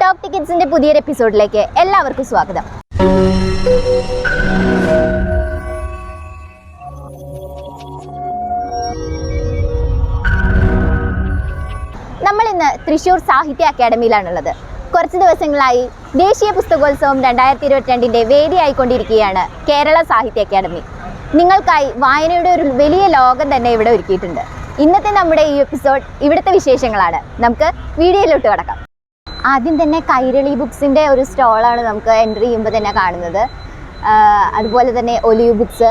Top ടിക്കറ്റ്സിന്റെ പുതിയൊരു എപ്പിസോഡിലേക്ക് എല്ലാവർക്കും സ്വാഗതം. നമ്മൾ ഇന്ന് തൃശ്ശൂർ സാഹിത്യ അക്കാദമിയിലാണുള്ളത്. കുറച്ച് ദിവസങ്ങളായി ദേശീയ പുസ്തകോത്സവം 2022 വേദിയായിക്കൊണ്ടിരിക്കുകയാണ് കേരള സാഹിത്യ അക്കാദമി. നിങ്ങൾക്കായി വായനയുടെ ഒരു വലിയ ലോകം തന്നെ ഇവിടെ ഒരുക്കിയിട്ടുണ്ട്. ഇന്നത്തെ നമ്മുടെ ഈ എപ്പിസോഡ് ഇവിടുത്തെ വിശേഷങ്ങളാണ്. നമുക്ക് വീഡിയോയിലോട്ട് കിടക്കാം. ആദ്യം തന്നെ കൈരളി ബുക്സിൻ്റെ ഒരു സ്റ്റോളാണ് നമുക്ക് എൻട്രി ചെയ്യുമ്പോൾ തന്നെ കാണുന്നത്. അതുപോലെ തന്നെ ഒലിവ് ബുക്സ്,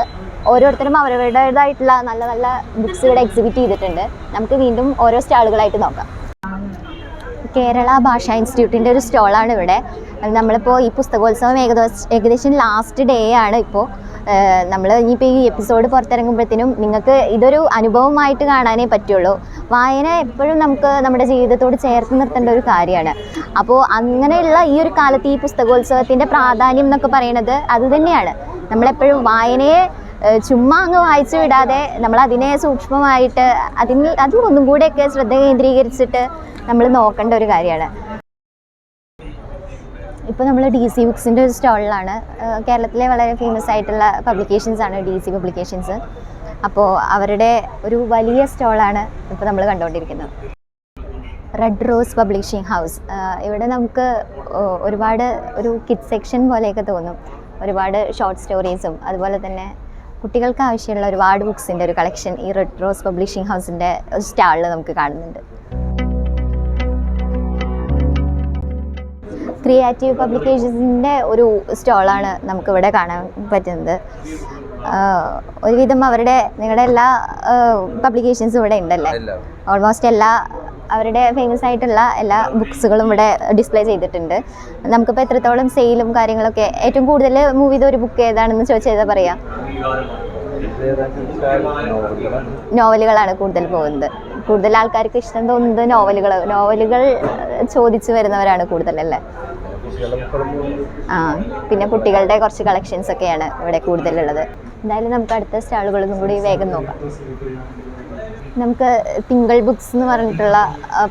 ഓരോരുത്തരും അവരുടേതായിട്ടുള്ള നല്ല നല്ല ബുക്സ് ഇവിടെ എക്സിബിറ്റ് ചെയ്തിട്ടുണ്ട്. നമുക്ക് വീണ്ടും ഓരോ സ്റ്റാളുകളായിട്ട് നോക്കാം. കേരള ഭാഷാ ഇൻസ്റ്റിറ്റ്യൂട്ടിൻ്റെ ഒരു സ്റ്റോളാണ് ഇവിടെ. നമ്മളിപ്പോൾ ഈ പുസ്തകോത്സവം ഏകദേശം ലാസ്റ്റ് ഡേ ആണ്. ഇപ്പോൾ നമ്മൾ ഇനിയിപ്പോൾ ഈ എപ്പിസോഡ് പുറത്തിറങ്ങുമ്പോഴത്തേനും നിങ്ങൾക്ക് ഇതൊരു അനുഭവമായിട്ട് കാണാനേ പറ്റുള്ളൂ. വായന എപ്പോഴും നമുക്ക് നമ്മുടെ ജീവിതത്തോട് ചേർത്ത് നിർത്തേണ്ട ഒരു കാര്യമാണ്. അപ്പോൾ അങ്ങനെയുള്ള ഈ ഒരു കാലത്ത് ഈ പുസ്തകോത്സവത്തിൻ്റെ പ്രാധാന്യം എന്നൊക്കെ പറയുന്നത് അത് തന്നെയാണ്. നമ്മളെപ്പോഴും വായനയെ ചുമ്മാ അങ്ങ് വായിച്ചു വിടാതെ നമ്മൾ അതിനെ സൂക്ഷ്മമായിട്ട് അതിൽ ഒന്നും കൂടെയൊക്കെ ശ്രദ്ധ കേന്ദ്രീകരിച്ചിട്ട് നമ്മൾ നോക്കേണ്ട ഒരു കാര്യമാണ്. ഇപ്പോൾ നമ്മൾ DC ബുക്സിൻ്റെ ഒരു സ്റ്റോളിലാണ്. കേരളത്തിലെ വളരെ ഫേമസ് ആയിട്ടുള്ള പബ്ലിക്കേഷൻസാണ് DC പബ്ലിക്കേഷൻസ്. അപ്പോൾ അവരുടെ ഒരു വലിയ സ്റ്റോളാണ് ഇപ്പോൾ നമ്മൾ കണ്ടുകൊണ്ടിരിക്കുന്നത്. Red rose publishing house. ഇവിടെ നമുക്ക് ഒരുപാട് ഒരു കിഡ് സെക്ഷൻ പോലെയൊക്കെ തോന്നും. ഒരുപാട് ഷോർട്ട് സ്റ്റോറീസും അതുപോലെ തന്നെ കുട്ടികൾക്ക് ആവശ്യമുള്ള ഒരുപാട് ബുക്സിൻ്റെ ഒരു കളക്ഷൻ ഈ റെഡ് റോസ് പബ്ലിഷിംഗ് ഹൗസിൻ്റെ സ്റ്റാളിൽ നമുക്ക് കാണുന്നുണ്ട്. ക്രിയേറ്റീവ് പബ്ലിക്കേഷൻസിൻ്റെ ഒരു സ്റ്റോളാണ് നമുക്കിവിടെ കാണാൻ പറ്റുന്നത്. ഒരുവിധം നിങ്ങളുടെ എല്ലാ പബ്ലിക്കേഷൻസും ഇവിടെ ഉണ്ടല്ലേ? ഓൾമോസ്റ്റ് അവരുടെ ഫേമസ് ആയിട്ടുള്ള എല്ലാ ബുക്സുകളും ഇവിടെ ഡിസ്പ്ലേ ചെയ്തിട്ടുണ്ട്. നമുക്കിപ്പോൾ എത്രത്തോളം സെയിലും കാര്യങ്ങളൊക്കെ ഏറ്റവും കൂടുതൽ മൂവ് ചെയ്ത ഒരു ബുക്ക് ഏതാണെന്ന് ചോദിച്ചാൽ പറയാം? നോവലുകളാണ് കൂടുതൽ പോകുന്നത്. കൂടുതൽ ആൾക്കാർക്ക് ഇഷ്ടം തോന്നുന്നത് നോവലുകൾ ചോദിച്ചു വരുന്നവരാണ് കൂടുതലല്ലേ? പിന്നെ കുട്ടികളുടെ കുറച്ച് കളക്ഷൻസ് ഒക്കെയാണ് ഇവിടെ കൂടുതലുള്ളത്. എന്തായാലും നമുക്ക് അടുത്ത സ്റ്റാളുകളൊന്നും കൂടി വേഗം നോക്കാം. നമുക്ക് തിങ്കൾ ബുക്സ് എന്ന് പറഞ്ഞിട്ടുള്ള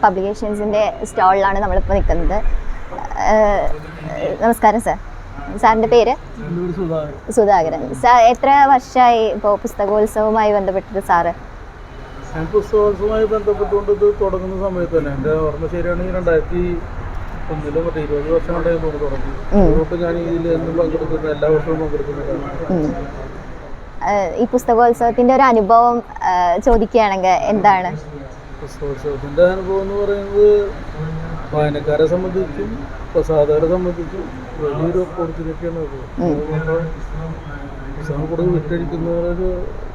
പബ്ലിക്കേഷൻസിൻ്റെ സ്റ്റാളിലാണ് നമ്മളിപ്പോൾ നിൽക്കുന്നത്. നമസ്കാരം സാർ. സാറിൻ്റെ പേര്? സുധാകരൻ. സാർ എത്ര വർഷമായി ഇപ്പോൾ പുസ്തകോത്സവവുമായി ബന്ധപ്പെട്ടിട്ട് സാറ്? പുസ്തകോത്സവവുമായി ബന്ധപ്പെട്ടുകൊണ്ട് ഇത് തുടങ്ങുന്ന സമയത്ത് തന്നെ എൻ്റെ ഓർമ്മ ശരിയാണെങ്കിൽ 2001 20 വർഷം കൊണ്ടായിരുന്നു തുടങ്ങി. അതുകൊണ്ട് ഞാൻ ഇതിൽ എന്നും പങ്കെടുക്കുന്ന എല്ലാ വർഷവും പങ്കെടുക്കുന്നതാണ്. ഈ പുസ്തകോത്സവത്തിൻ്റെ ഒരു അനുഭവം ചോദിക്കുകയാണെങ്കിൽ എന്താണ്? പുസ്തകോത്സവത്തിൻ്റെ അനുഭവം എന്ന് പറയുന്നത് വായനക്കാരെ സംബന്ധിച്ചും പ്രസാധകരെ സംബന്ധിച്ചും വലിയൊരു ഓപ്പർച്യൂണിറ്റിയാണ്. അതുകൊണ്ട് പുസ്തകം കൂടുതൽ വിറ്റഴിക്കുന്നവരൊരു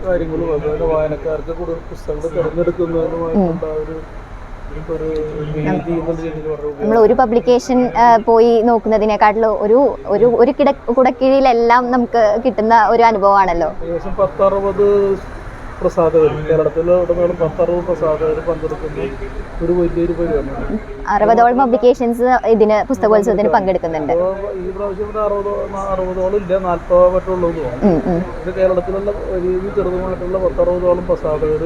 കാര്യങ്ങളും അതുപോലെ വായനക്കാർക്ക് കൂടുതൽ പുസ്തകങ്ങൾ തിരഞ്ഞെടുക്കുന്നതിനുമായിട്ടുള്ള ഒരു രീതി എന്നുള്ള രീതിയിൽ പറഞ്ഞു. നമ്മൾ ഒരു പബ്ലിക്കേഷൻ പോയി നോക്കുന്നതിനെക്കാട്ടിലും ഒരു കുടക്കീഴിലെല്ലാം നമുക്ക് കിട്ടുന്ന ഒരു അനുഭവമാണല്ലോ. ഏകദേശം 10-60 പ്രസാധകർ കേരളത്തിലുടനീളം 10-60 പ്രസാധകർ പങ്കെടുക്കുന്ന ഒരു വലിയൊരു പരിപാടിയാണ്. 60ഓളം പബ്ലിക്കേഷൻസ് ഇതിന് പുസ്തകോത്സവത്തിന് പങ്കെടുക്കുന്നുണ്ട്. ഈ പ്രാവശ്യം 60ഓളം ഇല്ല, 40 മറ്റുള്ളൂ തോന്നുന്നു. ഇത് കേരളത്തിലുള്ള വലിയ ചെറുതുമായിട്ടുള്ള 10-60ഓളം പ്രസാധകർ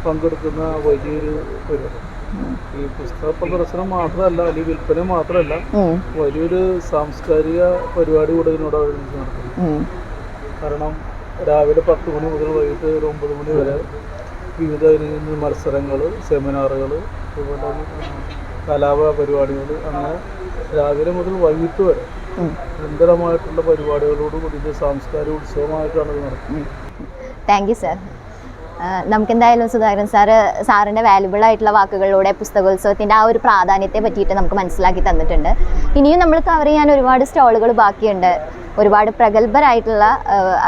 പങ്കെടുക്കുന്ന വലിയൊരു പരിപാടി. ഈ പുസ്തക പ്രദർശനം മാത്രമല്ല, അല്ലെങ്കിൽ വിൽപ്പന മാത്രമല്ല, വലിയൊരു സാംസ്കാരിക പരിപാടി കൂടെ ഇതിനോടനുബന്ധിച്ച് നടത്തുന്നു. കാരണം രാവിലെ 10 മണി മുതൽ വൈകിട്ട് ഒരു 9 മണി വരെ വിവിധ മത്സരങ്ങൾ, സെമിനാറുകൾ, അതുപോലെ കലാപ പരിപാടികൾ, അങ്ങനെ രാവിലെ മുതൽ വൈകിട്ട് വരെ നിരന്തരമായിട്ടുള്ള പരിപാടികളോടുകൂടി ഇത് സാംസ്കാരിക ഉത്സവമായിട്ടാണ് ഇത് നടത്തുന്നത്. Thank you sir. നമുക്കെന്തായാലും സുധാകരൻ സാറിൻ്റെ വാല്യുബിൾ ആയിട്ടുള്ള വാക്കുകളിലൂടെ പുസ്തകോത്സവത്തിൻ്റെ ആ ഒരു പ്രാധാന്യത്തെ പറ്റിയിട്ട് നമുക്ക് മനസ്സിലാക്കി തന്നിട്ടുണ്ട്. ഇനിയും നമ്മൾ കവർ ചെയ്യാൻ ഒരുപാട് സ്റ്റോളുകൾ ബാക്കിയുണ്ട്. ഒരുപാട് പ്രഗത്ഭരായിട്ടുള്ള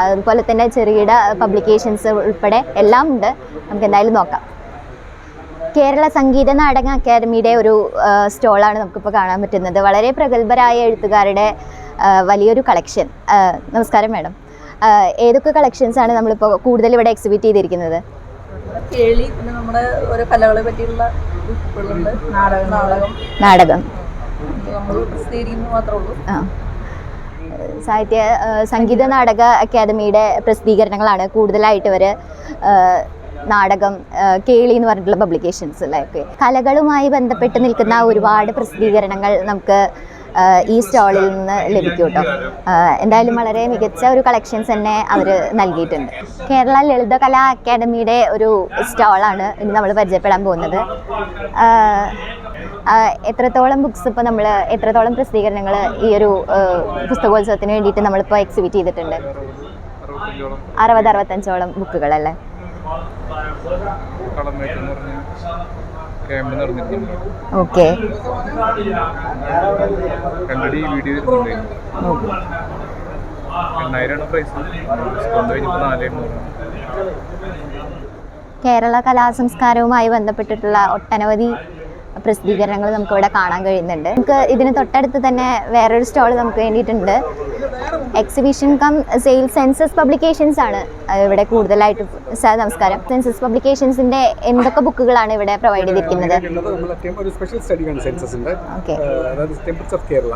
അതുപോലെ തന്നെ ചെറുകിട പബ്ലിക്കേഷൻസ് ഉൾപ്പെടെ എല്ലാം ഉണ്ട്. നമുക്ക് എന്തായാലും നോക്കാം. കേരള സംഗീത നാടക അക്കാദമിയുടെ ഒരു സ്റ്റോളാണ് നമുക്കിപ്പോൾ കാണാൻ പറ്റുന്നത്. വളരെ പ്രഗത്ഭരായ എഴുത്തുകാരുടെ വലിയൊരു കളക്ഷൻ. നമസ്കാരം മാഡം. ഏതൊക്കെ കളക്ഷൻസാണ് നമ്മളിപ്പോൾ കൂടുതൽ ഇവിടെ എക്സിബിറ്റ് ചെയ്തിരിക്കുന്നത്? കേളി, പിന്നെ നമ്മുടെ ഓരോ കലകളെ പറ്റിയുള്ള നാടകം നമ്മൾ പ്രസിദ്ധീകരിക്കുന്നു മാത്രമേ ഉള്ളൂ. സംഗീത നാടക അക്കാദമിയുടെ പ്രസിദ്ധീകരണങ്ങളാണ് കൂടുതലായിട്ട് ഇവർ നാടകം, കേളി എന്ന് പറഞ്ഞിട്ടുള്ള പബ്ലിക്കേഷൻസ്. ലൈക്ക് കലകളുമായി ബന്ധപ്പെട്ട് നിൽക്കുന്ന ഒരുപാട് പ്രസിദ്ധീകരണങ്ങൾ നമുക്ക് ഈ സ്റ്റാളിൽ നിന്ന് ലഭിക്കും കേട്ടോ. എന്തായാലും വളരെ മികച്ച ഒരു കളക്ഷൻസ് തന്നെ അവർ നൽകിയിട്ടുണ്ട്. കേരള ലളിതകലാ അക്കാദമിയുടെ ഒരു സ്റ്റാളാണ് ഇനി നമ്മൾ പരിചയപ്പെടാൻ പോകുന്നത്. എത്രത്തോളം ബുക്സ് ഇപ്പോൾ നമ്മൾ എത്രത്തോളം പ്രസിദ്ധീകരണങ്ങൾ ഈ ഒരു പുസ്തകോത്സവത്തിന് വേണ്ടിയിട്ട് നമ്മളിപ്പോൾ എക്സിബിറ്റ് ചെയ്തിട്ടുണ്ട്? 60-65ഓളം ബുക്കുകളല്ലേ? ഓക്കെ. കേരള കലാസംസ്കാരവുമായി ബന്ധപ്പെട്ടിട്ടുള്ള ഒട്ടനവധി പ്രസിദ്ധീകരണങ്ങൾ നമുക്കിവിടെ കാണാൻ കഴിയുന്നുണ്ട്. നമുക്ക് ഇതിന് തൊട്ടടുത്ത് തന്നെ വേറൊരു സ്റ്റോൾ നമുക്ക് വേണ്ടിയിട്ടുണ്ട്. Exhibition cum sale census publications ആണ് ഇവിടെ കൂടുതലായിട്ട്. സാർ നമസ്കാരം. സെൻസസ് പബ്ലിക്കേഷൻസിന്റെ എന്തൊക്കെ ബുക്കുകളാണ് ഇവിടെ പ്രൊവൈഡ് ചെയ്തിരിക്കുന്നത്? ഒരു സ്പെഷ്യൽ സ്റ്റഡിയാണ് സെൻസസിന്റെ, അതായത് ടെമ്പിൾസ് ഓഫ് കേരള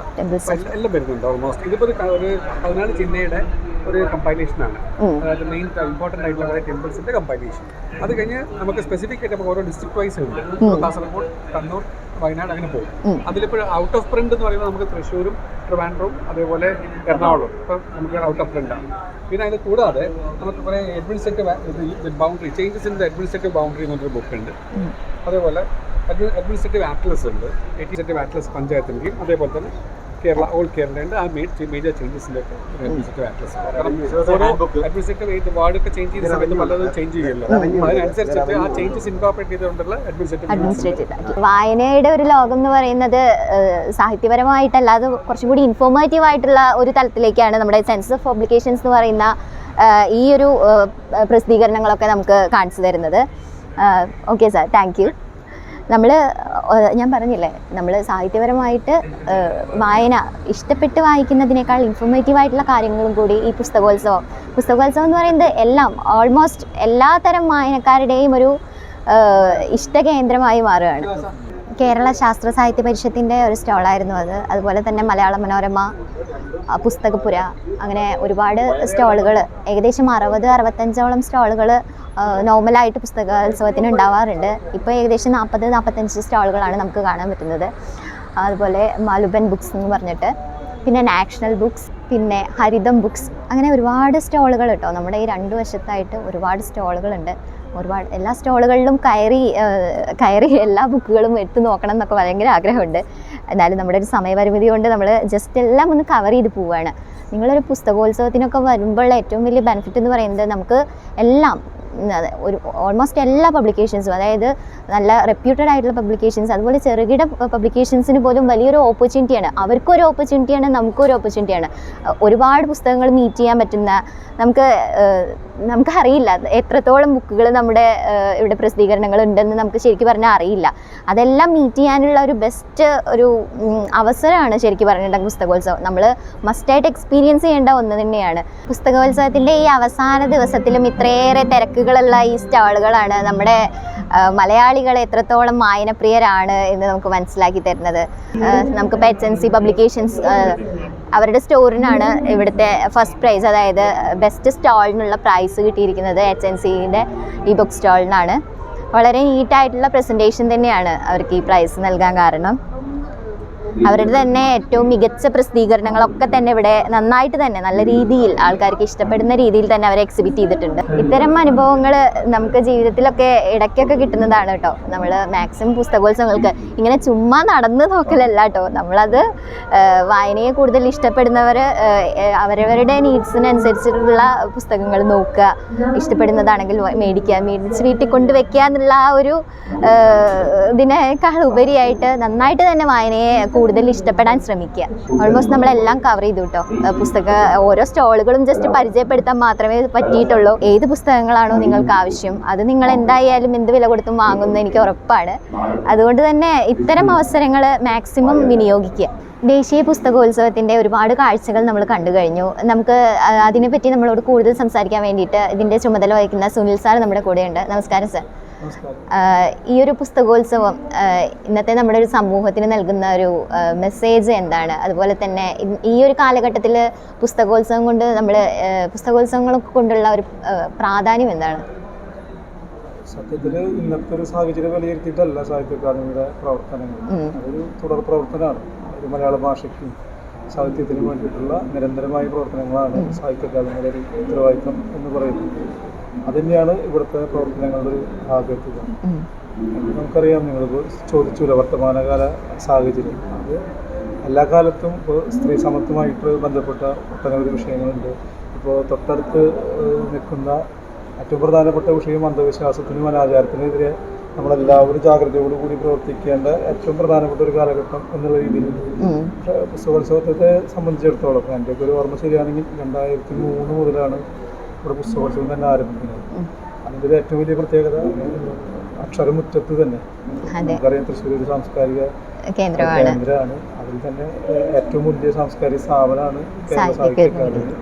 എല്ലാം വരുന്നുണ്ട്. ഓൾമോസ്റ്റ് ഇതിപ്പോൾ ഒരു 14 ജില്ലയുടെ ഒരു കമ്പൈലേഷനാണ്. അതായത് മെയിൻ ഇമ്പോർട്ടൻ്റ് ആയിട്ടുള്ള ടെമ്പിൾസിന്റെ കമ്പൈലേഷൻ. അത് കഴിഞ്ഞ് നമുക്ക് സ്പെസിഫിക് ആയിട്ട് ഓരോ ഡിസ്ട്രിക്ട് വൈസ് ഉണ്ട്. കാസർഗോഡ്, കണ്ണൂർ, വയനാട് അങ്ങനെ പോകും. അതിലിപ്പോൾ ഔട്ട് ഓഫ് പ്രിന്റ് എന്ന് പറയുമ്പോൾ നമുക്ക് തൃശ്ശൂരും ട്രിവാൻഡ്രവും അതേപോലെ എറണാകുളം ഇപ്പം നമുക്ക് ഔട്ട് ഓഫ് പ്രിന്റ് ആണ്. പിന്നെ അതിന് കൂടാതെ നമുക്ക് കുറേ administrative boundary changes in the administrative boundary എന്നൊരു ബുക്ക് ഉണ്ട്. അതേപോലെ അഡ്മിനിസ്ട്രേറ്റീവ് ആറ്റ്ലസ് ഉണ്ട്. അഡ്മിനിസ്ട്രേറ്റീവ് ആറ്റ്ലസ് പഞ്ചായത്തിൻ്റെയും അതേപോലെ തന്നെ കേരള ഓൾ കേരളയുണ്ട്. ആ മേജർ ചേഞ്ചസിൻ്റെ അഡ്മിനിസ്ട്രേറ്റീവ് ആറ്റ്ലസ്. കാരണം അഡ്മിനിസ്ട്രേറ്റീവ് വാർഡൊക്കെ ചേഞ്ച് ചെയ്യുന്ന സമയത്ത് പലതും ചേഞ്ച് ചെയ്യുമല്ലോ. അതിനനുസരിച്ചിട്ട് ആ ചേഞ്ചസ് ഇൻകോർപ്പറേറ്റ് ചെയ്തുകൊണ്ടുള്ള അഡ്മിനിസ്ട്രേറ്റീവ്. വായനയുടെ ഒരു ലോകം എന്ന് പറയുന്നത് സാഹിത്യപരമായിട്ടല്ലാതെ കുറച്ചും കൂടി ഇൻഫോർമേറ്റീവ് ആയിട്ടുള്ള ഒരു തലത്തിലേക്കാണ് നമ്മുടെ സെൻസസ് ഓഫ് പബ്ലിക്കേഷൻസ് എന്ന് പറയുന്ന ഈ ഒരു പ്രസിദ്ധീകരണങ്ങളൊക്കെ നമുക്ക് കാണിച്ചു തരുന്നത്. Okay sir, thank you. ഞാൻ പറഞ്ഞില്ലേ, നമ്മൾ സാഹിത്യപരമായിട്ട് വായന ഇഷ്ടപ്പെട്ട് വായിക്കുന്നതിനേക്കാൾ ഇൻഫോർമേറ്റീവ് ആയിട്ടുള്ള കാര്യങ്ങളും കൂടി ഈ പുസ്തകോത്സവം എന്ന് പറയുന്നത് എല്ലാം ഓൾമോസ്റ്റ് എല്ലാ തരം വായനക്കാരുടെയും ഒരു ഇഷ്ടകേന്ദ്രമായി മാറുകയാണ്. കേരള ശാസ്ത്ര സാഹിത്യ പരിഷത്തിൻ്റെ ഒരു സ്റ്റോളായിരുന്നു അത്. അതുപോലെ തന്നെ മലയാള മനോരമ, പുസ്തകപ്പുര, അങ്ങനെ ഒരുപാട് സ്റ്റോളുകൾ, ഏകദേശം 60-65ഓളം സ്റ്റോളുകൾ നോർമലായിട്ട് പുസ്തകോത്സവത്തിന് ഉണ്ടാവാറുണ്ട്. ഇപ്പോൾ ഏകദേശം 40-45 സ്റ്റോളുകളാണ് നമുക്ക് കാണാൻ പറ്റുന്നത്. അതുപോലെ മാലുബൻ ബുക്സ് എന്ന് പറഞ്ഞിട്ട്, പിന്നെ നാഷണൽ ബുക്സ്, പിന്നെ ഹരിതം ബുക്സ്, അങ്ങനെ ഒരുപാട് സ്റ്റോളുകൾ കേട്ടോ. നമ്മുടെ ഈ 2 വശത്തായിട്ട് ഒരുപാട് സ്റ്റോളുകളുണ്ട്. എല്ലാ സ്റ്റോളുകളിലും കയറി എല്ലാ ബുക്കുകളും എടുത്ത് നോക്കണം എന്നൊക്കെ ഭയങ്കര ആഗ്രഹമുണ്ട്. എന്നാലും നമ്മുടെ ഒരു സമയപരിമിതി കൊണ്ട് നമ്മൾ ജസ്റ്റ് എല്ലാം ഒന്ന് കവർ ചെയ്ത് പോവുകയാണ്. നിങ്ങളൊരു പുസ്തകോത്സവത്തിനൊക്കെ വരുമ്പോഴുള്ള ഏറ്റവും വലിയ ബെനിഫിറ്റ് എന്ന് പറയുന്നത് നമുക്ക് എല്ലാം ഒരു ഓൾമോസ്റ്റ് എല്ലാ പബ്ലിക്കേഷൻസും, അതായത് നല്ല റെപ്യൂട്ടഡ് ആയിട്ടുള്ള പബ്ലിക്കേഷൻസ്, അതുപോലെ ചെറുകിട പബ്ലിക്കേഷൻസിന് പോലും വലിയൊരു ഓപ്പർച്യൂണിറ്റിയാണ്. അവർക്കൊരു ഓപ്പർച്യൂണിറ്റിയാണ്, നമുക്കൊരു ഓപ്പർച്യൂണിറ്റിയാണ്. ഒരുപാട് പുസ്തകങ്ങൾ മീറ്റ് ചെയ്യാൻ പറ്റുന്ന, നമുക്കറിയില്ല എത്രത്തോളം ബുക്കുകൾ നമ്മുടെ ഇവിടെ പ്രസിദ്ധീകരണങ്ങൾ ഉണ്ടെന്ന് നമുക്ക് ശരിക്കും പറഞ്ഞാൽ അറിയില്ല. അതെല്ലാം മീറ്റ് ചെയ്യാനുള്ള ഒരു ബെസ്റ്റ് ഒരു അവസരമാണ് ശരിക്കും പറഞ്ഞിട്ടുണ്ടെങ്കിൽ പുസ്തകോത്സവം. നമ്മൾ മസ്റ്റായിട്ട് എക്സ്പീരിയൻസ് ചെയ്യേണ്ട ഒന്ന് തന്നെയാണ്. പുസ്തകോത്സവത്തിൻ്റെ ഈ അവസാന ദിവസത്തിലും ഇത്രയേറെ തിരക്കുകളുള്ള ഈ സ്റ്റാളുകളാണ് നമ്മുടെ മലയാളികൾ എത്രത്തോളം വായനപ്രിയരാണ് എന്ന് നമുക്ക് മനസ്സിലാക്കി തരുന്നത്. നമുക്കിപ്പോൾ HNC പബ്ലിക്കേഷൻസ് അവരുടെ സ്റ്റോറിനാണ് ഇവിടുത്തെ ഫസ്റ്റ് പ്രൈസ്, അതായത് ബെസ്റ്റ് സ്റ്റാളിനുള്ള പ്രൈസ് കിട്ടിയിരിക്കുന്നത് HNCൻ്റെ ഈ ബുക്ക് സ്റ്റാളിനാണ്. വളരെ നീറ്റായിട്ടുള്ള പ്രസൻറ്റേഷൻ തന്നെയാണ് അവർക്ക് ഈ പ്രൈസ് നൽകാൻ കാരണം. അവരുടെ തന്നെ ഏറ്റവും മികച്ച പ്രസിദ്ധീകരണങ്ങളൊക്കെ തന്നെ ഇവിടെ നന്നായിട്ട് തന്നെ നല്ല രീതിയിൽ ആൾക്കാർക്ക് ഇഷ്ടപ്പെടുന്ന രീതിയിൽ തന്നെ അവരെ എക്സിബിറ്റ് ചെയ്തിട്ടുണ്ട്. ഇത്തരം അനുഭവങ്ങൾ നമുക്ക് ജീവിതത്തിലൊക്കെ ഇടയ്ക്കൊക്കെ കിട്ടുന്നതാണ് കേട്ടോ. നമ്മൾ മാക്സിമം പുസ്തകോത്സവങ്ങൾക്ക് ഇങ്ങനെ ചുമ്മാ നടന്ന് നോക്കലല്ല കേട്ടോ. നമ്മളത് വായനയെ കൂടുതൽ ഇഷ്ടപ്പെടുന്നവർ അവരവരുടെ നീഡ്സിനനുസരിച്ചിട്ടുള്ള പുസ്തകങ്ങൾ നോക്കുക, ഇഷ്ടപ്പെടുന്നതാണെങ്കിൽ മേടിച്ച് വീട്ടിൽ കൊണ്ടുവയ്ക്കുക എന്നുള്ള ആ ഒരു ഇതിനേക്കാൾ ഉപരിയായിട്ട് നന്നായിട്ട് തന്നെ വായനയെ കൂടുതൽ ഇഷ്ടപ്പെടാൻ ശ്രമിക്കുക. ഓൾമോസ്റ്റ് നമ്മളെല്ലാം കവർ ചെയ്തു കേട്ടോ. ഓരോ സ്റ്റോളുകളും ജസ്റ്റ് പരിചയപ്പെടുത്താൻ മാത്രമേ പറ്റിയിട്ടുള്ളൂ. ഏത് പുസ്തകങ്ങളാണോ നിങ്ങൾക്ക് ആവശ്യം അത് നിങ്ങൾ എന്തായാലും എന്ത് വില കൊടുത്തും വാങ്ങുമെന്ന് എനിക്ക് ഉറപ്പാണ്. അതുകൊണ്ട് തന്നെ ഇത്തരം അവസരങ്ങൾ മാക്സിമം വിനിയോഗിക്കുക. ദേശീയ പുസ്തകോത്സവത്തിൻ്റെ ഒരുപാട് കാഴ്ചകൾ നമ്മൾ കണ്ടു കഴിഞ്ഞു. നമുക്ക് അതിനെപ്പറ്റി നമ്മളോട് കൂടുതൽ സംസാരിക്കാൻ വേണ്ടിയിട്ട് ഇതിൻ്റെ ചുമതല വഹിക്കുന്ന സുനിൽ സാർ നമ്മുടെ കൂടെയുണ്ട്. നമസ്കാരം സാർ. ഈ ഒരു പുസ്തകോത്സവം ഇന്നത്തെ നമ്മുടെ ഒരു സമൂഹത്തിന് നൽകുന്ന ഒരു മെസ്സേജ് എന്താണ്? അതുപോലെ തന്നെ ഈ ഒരു കാലഘട്ടത്തിൽ പുസ്തകോത്സവങ്ങളൊക്കെ കൊണ്ടുള്ള ഒരു പ്രാധാന്യം എന്താണ്? സത്യത്തിൽ ഇന്നത്തെ ഒരു സാഹചര്യം വിലയിരുത്തിയിട്ടല്ല സാഹിത്യ അക്കാദമിയുടെ പ്രവർത്തനങ്ങൾ. അതൊരു തുടർ പ്രവർത്തനമാണ്. ഒരു മലയാള ഭാഷയ്ക്കും സാഹിത്യത്തിനും വേണ്ടിയിട്ടുള്ള നിരന്തരമായ പ്രവർത്തനങ്ങളാണ് സാഹിത്യ അക്കാദമിയുടെ ഒരു ഉത്തരവാദിത്വം എന്ന് പറയുന്നത്. അതുതന്നെയാണ് ഇവിടുത്തെ പ്രവർത്തനങ്ങളുടെ ഒരു ആകത്തുക. നമുക്കറിയാം, നിങ്ങളിപ്പോൾ ചോദിച്ചില്ല വർത്തമാനകാല സാഹചര്യം. അത് എല്ലാ കാലത്തും ഇപ്പോൾ സ്ത്രീ സമത്വമായിട്ട് ബന്ധപ്പെട്ട ഒട്ടനവധി വിഷയങ്ങളുണ്ട്. ഇപ്പോൾ തൊട്ടടുത്ത് നിൽക്കുന്ന ഏറ്റവും പ്രധാനപ്പെട്ട വിഷയം അന്ധവിശ്വാസത്തിനും അനാചാരത്തിനെതിരെ നമ്മളെല്ലാവരും ജാഗ്രതയോടുകൂടി പ്രവർത്തിക്കേണ്ട ഏറ്റവും പ്രധാനപ്പെട്ട ഒരു കാലഘട്ടം എന്നുള്ള രീതിയിൽ പുസ്തകോത്സവത്തെ സംബന്ധിച്ചിടത്തോളം എൻ്റെയൊക്കെ ഒരു ഓർമ്മ ശരിയാണെങ്കിൽ 2003 മുതലാണ് ഇവിടെ പുസ്തകോത്സവം തന്നെ ആരംഭിക്കുന്നത്. അതിൻ്റെ ഒരു ഏറ്റവും വലിയ പ്രത്യേകത അക്ഷരമുറ്റത്ത് തന്നെ നമുക്കറിയാം തൃശ്ശൂർ ഒരു സാംസ്കാരിക കേന്ദ്രമാണ്. അതിൽ തന്നെ ഏറ്റവും വലിയ സാംസ്കാരിക സ്ഥാപനമാണ് കേരള സാഹിത്യ അക്കാദമി.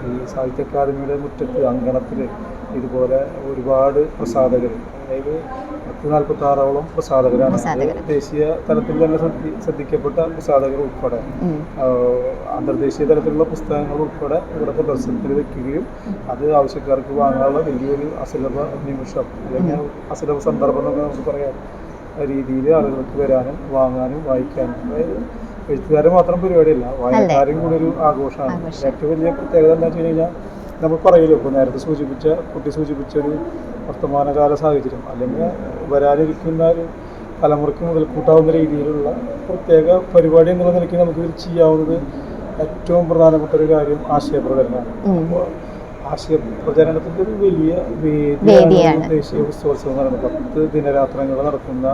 ഈ സാഹിത്യ അക്കാദമിയുടെ മുറ്റത്ത് അങ്കണത്തിൽ ഇതുപോലെ ഒരുപാട് പ്രസാധകർ, അതായത് 146ഓളം പ്രസാധകരാണ്. ദേശീയ തലത്തിൽ തന്നെ ശ്രദ്ധിക്കപ്പെട്ട പ്രസാധകർ ഉൾപ്പെടെ അന്തർദേശീയ തലത്തിലുള്ള പുസ്തകങ്ങൾ ഉൾപ്പെടെ ഇവിടെ പ്രദർശനത്തിൽ വെക്കുകയും അത് ആവശ്യക്കാർക്ക് വാങ്ങാനുള്ള വലിയൊരു അസുലഭ നിമിഷം അല്ലെങ്കിൽ അസുലഭ സന്ദർഭം എന്നൊക്കെ നമുക്ക് പറയാം രീതിയിൽ ആളുകൾക്ക് വരാനും വാങ്ങാനും വായിക്കാനും. അതായത് എഴുത്തുകാരെ മാത്രം പരിപാടിയല്ല, വായനക്കാരും കൂടി ഒരു ആഘോഷമാണ്. ഏറ്റവും വലിയ പ്രത്യേകത എന്താ വെച്ച് കഴിഞ്ഞാൽ നമ്മൾ പറയുമല്ലോ, ഇപ്പോൾ നേരത്തെ കുട്ടി സൂചിപ്പിച്ച ഒരു വർത്തമാനകാല സാഹചര്യം അല്ലെങ്കിൽ വരാനിരിക്കുന്ന ഒരു തലമുറയ്ക്ക് മുതൽക്കൂട്ടാവുന്ന രീതിയിലുള്ള പ്രത്യേക പരിപാടി എന്നുള്ള നിലയ്ക്ക് നമുക്ക് ചെയ്യാവുന്നത് ഏറ്റവും പ്രധാനപ്പെട്ട ഒരു കാര്യം ആശയപ്രചരണമാണ്. അപ്പോൾ ആശയപ്രചരണത്തിൻ്റെ ഒരു വലിയ വേദിയാണ് ദേശീയ പുസ്തകോത്സവം എന്ന് പറയുന്നത്. 10 ദിനരാത്രങ്ങൾ നടക്കുന്ന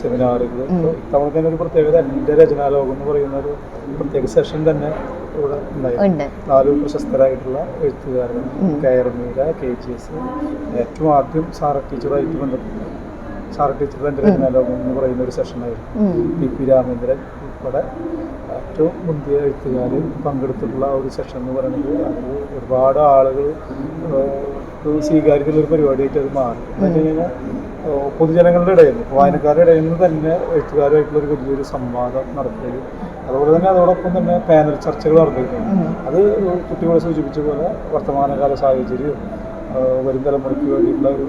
സെമിനാറുകൾ. ഇത്തവണ തന്നെ ഒരു പ്രത്യേകത എൻ്റെ രചനാലോകം എന്ന് പറയുന്ന ഒരു പ്രത്യേക സെഷൻ തന്നെ ഇവിടെ ഉണ്ടായിരുന്നു. 4 പ്രശസ്തരായിട്ടുള്ള എഴുത്തുകാരൻ കയർ മീര, KGS, ഏറ്റവും ആദ്യം സാറ ടീച്ചറായിട്ട് ബന്ധപ്പെട്ട സാറ ടീച്ചറുടെ എൻ്റെ രചനാലോകം എന്ന് പറയുന്ന ഒരു സെഷനായിരുന്നു. PP രാമേന്ദ്രൻ ഉൾപ്പെടെ ഏറ്റവും മുന്തിയ എഴുത്തുകാർ പങ്കെടുത്തിട്ടുള്ള ഒരു സെഷൻ എന്ന് പറയുന്നത് അത് ഒരുപാട് ആളുകൾ സ്വീകാര്യതയുള്ളൊരു പരിപാടിയായിട്ട് അത് മാറി. എന്ന് വെച്ച് കഴിഞ്ഞാൽ പൊതുജനങ്ങളുടെ ഇടയിൽ നിന്ന്, വായനക്കാരുടെ ഇടയിൽ നിന്ന് തന്നെ എഴുത്തുകാരുമായിട്ടുള്ളൊരു വലിയൊരു സംവാദം നടത്തുകയും അതുപോലെ തന്നെ അതോടൊപ്പം തന്നെ പാനൽ ചർച്ചകൾ നടത്തുകയും അത് കുട്ടികളെ സൂചിപ്പിച്ച പോലെ വർത്തമാനകാല സാഹചര്യം വരും തലമുറയ്ക്ക് വേണ്ടിയിട്ടുള്ള ഒരു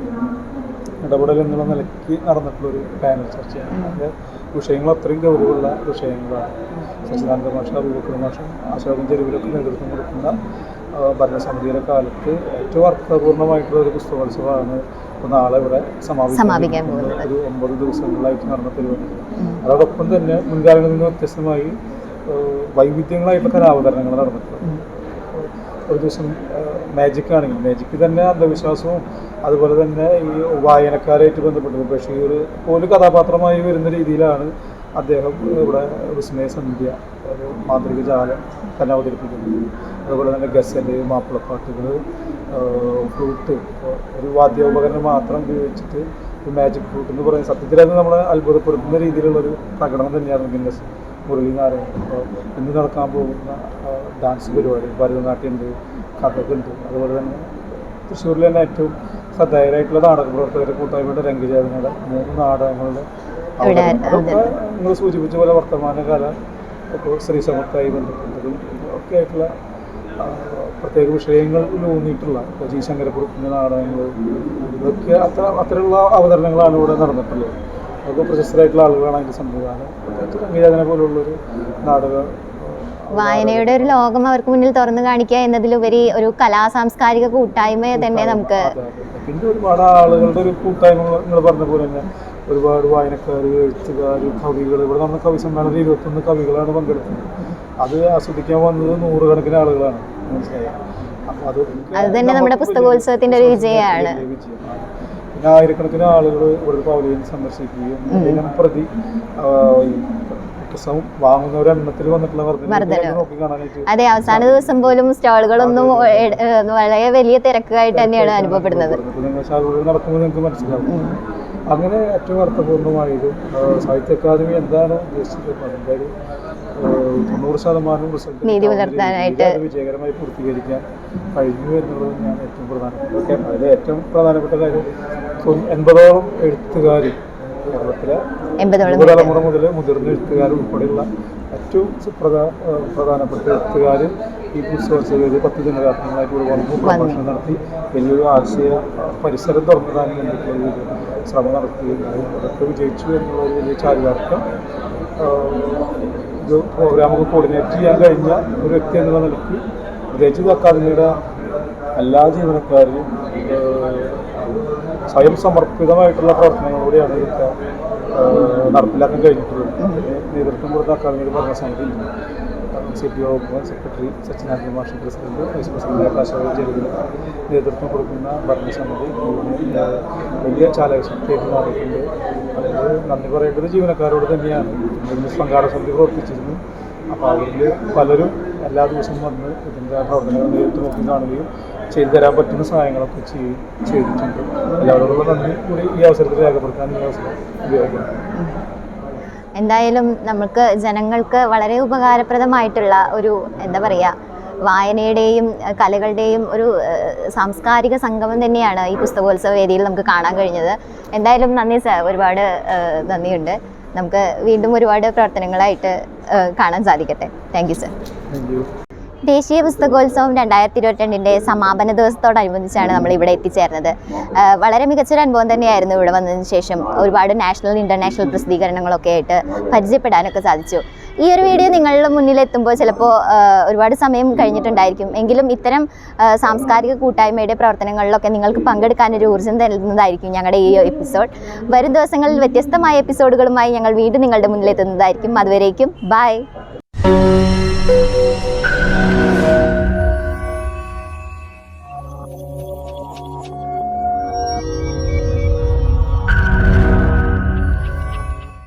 ഇടപെടൽ എന്നുള്ള നിലയ്ക്ക് നടന്നിട്ടുള്ളൊരു പാനൽ ചർച്ചയാണ്. അതിൻ്റെ വിഷയങ്ങൾ അത്രയും ഗൗരവമുള്ള വിഷയങ്ങളാണ്. സച്ചിദാനന്ദ മാഷ, അബൂബക്കർ മാഷ, അശോകൻ ചെരുവിലൊക്കെ നേതൃത്വം കൊടുക്കുന്ന ഭരണസമിതിയുടെ കാലത്ത് ഏറ്റവും അർത്ഥപൂർണ്ണമായിട്ടുള്ള ഒരു പുസ്തകോത്സവമാണ് നാളെ ഇവിടെ സമാപിക്കാൻ പോകുന്നത്. ഒരു 9 ദിവസങ്ങളായിട്ട് നടന്ന പരിപാടി. അതോടൊപ്പം തന്നെ മുൻകാലങ്ങളിൽ നിന്ന് വ്യത്യസ്തമായി വൈവിധ്യങ്ങളായിട്ടുള്ള കലാവതരണങ്ങൾ നടന്നിട്ടുണ്ട്. ഒരു ദിവസം മാജിക് ആണെങ്കിൽ മാജിക്ക് തന്നെ അന്ധവിശ്വാസവും അതുപോലെ തന്നെ ഈ വായനക്കാരായിട്ട് ബന്ധപ്പെട്ട് ബഷീർ പോലും കഥാപാത്രമായി വരുന്ന രീതിയിലാണ് അദ്ദേഹം ഇവിടെ വിസ്മയ സന്ധ്യ ഒരു മാന്ത്രിക ജാലം തന്നെ അവതരിപ്പിക്കുന്നത്. അതുപോലെ തന്നെ ഗസല്, മാപ്പിളപ്പാട്ടുകൾ, ഫ്ലൂട്ട്, ഒരു വാദ്യോപകരണം മാത്രം ഉപയോഗിച്ചിട്ട് ഒരു മാജിക് ഫ്ലൂട്ട് എന്ന് പറയുന്ന സത്യത്തിൽ അത് നമ്മളെ അത്ഭുതപ്പെടുത്തുന്ന രീതിയിലുള്ളൊരു പ്രകടനം തന്നെയാണ് ഗിന്നസ് മുരളീനാരായണൻ. അപ്പോൾ ഇന്ന് നടക്കാൻ പോകുന്ന ഡാൻസ് പരിപാടി, ഭരതനാട്യമുണ്ട്, കഥകളുണ്ട്. അതുപോലെ തന്നെ തൃശ്ശൂരിൽ തന്നെ ഏറ്റവും ശ്രദ്ധേയരായിട്ടുള്ള നാടക പ്രവർത്തകരുടെ കൂട്ടായ്മയുടെ രംഗചേതനയുടെ 3 നാടകങ്ങളുടെ അതൊക്കെ നിങ്ങൾ സൂചിപ്പിച്ച പോലെ വർത്തമാനകാല ഇപ്പോൾ സ്ത്രീ സമത്വമായി ബന്ധപ്പെട്ടതും ഒക്കെ ആയിട്ടുള്ള പ്രത്യേക വിഷയങ്ങളിൽ ഊന്നിയിട്ടുള്ള ഇപ്പോൾ ജി ശങ്കരക്കുറുപ്പിൻ്റെ നാടകങ്ങൾ ഇതൊക്കെ അത്തരമുള്ള അവതരണങ്ങളാണ് ഇവിടെ നടന്നിട്ടുള്ളത്. അതൊക്കെ പ്രശസ്തരായിട്ടുള്ള ആളുകളാണ് അതിൻ്റെ സംവിധാനം. രംഗചേതന പോലുള്ളൊരു നാടക വായനയുടെ ഒരു ലോകം അവർക്ക് മുന്നിൽ തുറന്നു കാണിക്കുക എന്നതിലുപരി ഒരു സാംസ്കാരിക കൂട്ടായ്മയെ തന്നെ നമുക്ക് പിന്നെ ഒരുപാട് ആളുകളുടെ ഒരു കൂട്ടായ്മ നിങ്ങൾ പറഞ്ഞ പോലെ തന്നെ ഒരുപാട് വായനക്കാർ, എഴുത്തുകാർ, കവികൾ. ഇവിടെ നടന്ന കവി സമ്മേളനം 21 കവികളാണ് പങ്കെടുത്തത്. അത് ആസ്വദിക്കാൻ വന്നത് 100 കണക്കിന് ആളുകളാണ്. മനസ്സിലായത്. അപ്പോൾ അത് തന്നെ നമ്മുടെ പുസ്തകോത്സവത്തിന്റെ ഒരു വിജയമാണ്. പിന്നെ ആയിരക്കണക്കിന് ആളുകൾ ഇവിടെ പവലിയൻ സന്ദർശിക്കുകയും ദിനം പ്രതി വാങ്ങുന്നവരുടെ എണ്ണത്തിൽ വന്നിട്ടുള്ള നോക്കി കാണാനായിട്ട്. അതെ, അവസാന ദിവസം പോലും സ്റ്റാളുകളൊന്നും വളരെ വലിയ തിരക്കായിട്ട് തന്നെയാണ് അനുഭവപ്പെടുന്നത്. നടക്കുമ്പോൾ നിങ്ങൾക്ക് മനസ്സിലാവും. അങ്ങനെ ഏറ്റവും അർത്ഥപൂർണ്ണമായതും സാഹിത്യ അക്കാദമി എന്താണ് ഉദ്ദേശിച്ചത് അതിൻ്റെ ഒരു 90% റിസൾട്ട് വിജയകരമായി പൂർത്തീകരിക്കാൻ കഴിഞ്ഞു എന്നുള്ളത് തന്നെയാണ് ഏറ്റവും പ്രധാനപ്പെട്ട. അതിൽ ഏറ്റവും പ്രധാനപ്പെട്ട കാര്യം 80ഓളം എഴുത്തുകാർ കേരളത്തിലെ തലമുറ മുതൽ മുതിർന്ന എഴുത്തുകാർ ഉൾപ്പെടെയുള്ള ഏറ്റവും പ്രധാനപ്പെട്ട എഴുത്തുകാർ ഈ പുസ്തകോത്സവത്തിൽ 10 ദിനരാത്രങ്ങളായിട്ട് ഒരു വന്നു പ്രഭാഷണം നടത്തി വലിയൊരു ആശയ പരിസരം തുറന്നിടാൻ വേണ്ടിയിട്ടുള്ള ശ്രമം നടത്തുകയും അതൊക്കെ വിജയിച്ചു എന്നുള്ള ഒരു വലിയ ചാരിതാർത്ഥ്യം ഇത് പ്രോഗ്രാമൊക്കെ കോർഡിനേറ്റ് ചെയ്യാൻ കഴിഞ്ഞ ഒരു വ്യക്തി എന്നുള്ള നിലയ്ക്ക് പ്രത്യേകിച്ച് ഇത് അക്കാദമിയുടെ എല്ലാ ജീവനക്കാരെയും സ്വയം സമർപ്പിതമായിട്ടുള്ള പ്രവർത്തനങ്ങളിലൂടെയാണ് ഇതൊക്കെ നടപ്പിലാക്കാൻ കഴിഞ്ഞിട്ടുള്ളത്. നേതൃത്വം കൊടുത്ത അക്കാദമിയുടെ ഭരണസമിതി CPO സെക്രട്ടറി സച്ചിനാഥ് മാഷ്, പ്രസിഡന്റ്, വൈസ് പ്രസിഡന്റ് ആകാശവാണി ജലീൽ, നേതൃത്വം കൊടുക്കുന്ന ഭരണസമിതി വലിയ ചാലകശക്തിയായിട്ട് മാറിയിട്ടുണ്ട്. അതിൽ നന്ദി പറയേണ്ടത് ജീവനക്കാരോട് തന്നെയാണ്. ഇതിന് സംഘാടക സമിതി പ്രവർത്തിച്ചിരുന്നു. അപ്പോൾ അവരിൽ പലരും എല്ലാ ദിവസവും വന്ന് ഇതിൻ്റെ പ്രവർത്തനങ്ങൾ നേരിട്ട് നോക്കി കാണുകയും ചെയ്തു തരാൻ പറ്റുന്ന സഹായങ്ങളൊക്കെ ചെയ്തിട്ടുണ്ട്. എല്ലാവരോടുള്ള നന്ദി കൂടി ഈ അവസരത്തിൽ രേഖപ്പെടുത്താൻ ഈ അവസരം ഉപയോഗിക്കുന്നു. എന്തായാലും നമുക്ക് ജനങ്ങൾക്ക് വളരെ ഉപകാരപ്രദമായിട്ടുള്ള ഒരു എന്താ പറയുക വായനയുടെയും കലകളുടെയും ഒരു സാംസ്കാരിക സംഗമം തന്നെയാണ് ഈ പുസ്തകോത്സവ വേദിയിൽ നമുക്ക് കാണാൻ കഴിഞ്ഞത്. എന്തായാലും നന്ദി സർ, ഒരുപാട് നന്ദിയുണ്ട്. നമുക്ക് വീണ്ടും ഒരുപാട് പ്രവർത്തനങ്ങളായിട്ട് കാണാൻ സാധിക്കട്ടെ. Thank you sir. ദേശീയ പുസ്തകോത്സവം 2022 സമാപന ദിവസത്തോടനുബന്ധിച്ചാണ് നമ്മൾ ഇവിടെ എത്തിച്ചേർന്നത്. വളരെ മികച്ചൊരു അനുഭവം തന്നെയായിരുന്നു. ഇവിടെ വന്നതിന് ശേഷം ഒരുപാട് നാഷണൽ ഇൻ്റർനാഷണൽ പ്രസിദ്ധീകരണങ്ങളൊക്കെ ആയിട്ട് പരിചയപ്പെടാനൊക്കെ സാധിച്ചു. ഈ ഒരു വീഡിയോ നിങ്ങളുടെ മുന്നിലെത്തുമ്പോൾ ചിലപ്പോൾ ഒരുപാട് സമയം കഴിഞ്ഞിട്ടുണ്ടായിരിക്കും. എങ്കിലും ഇത്തരം സാംസ്കാരിക കൂട്ടായ്മയുടെ പ്രവർത്തനങ്ങളിലൊക്കെ നിങ്ങൾക്ക് പങ്കെടുക്കാനൊരു ഊർജ്ജം തരുന്നതായിരിക്കും ഞങ്ങളുടെ ഈ എപ്പിസോഡ്. വരും ദിവസങ്ങളിൽ വ്യത്യസ്തമായ എപ്പിസോഡുകളുമായി ഞങ്ങൾ വീണ്ടും നിങ്ങളുടെ മുന്നിലെത്തുന്നതായിരിക്കും. അതുവരേക്കും ബൈ.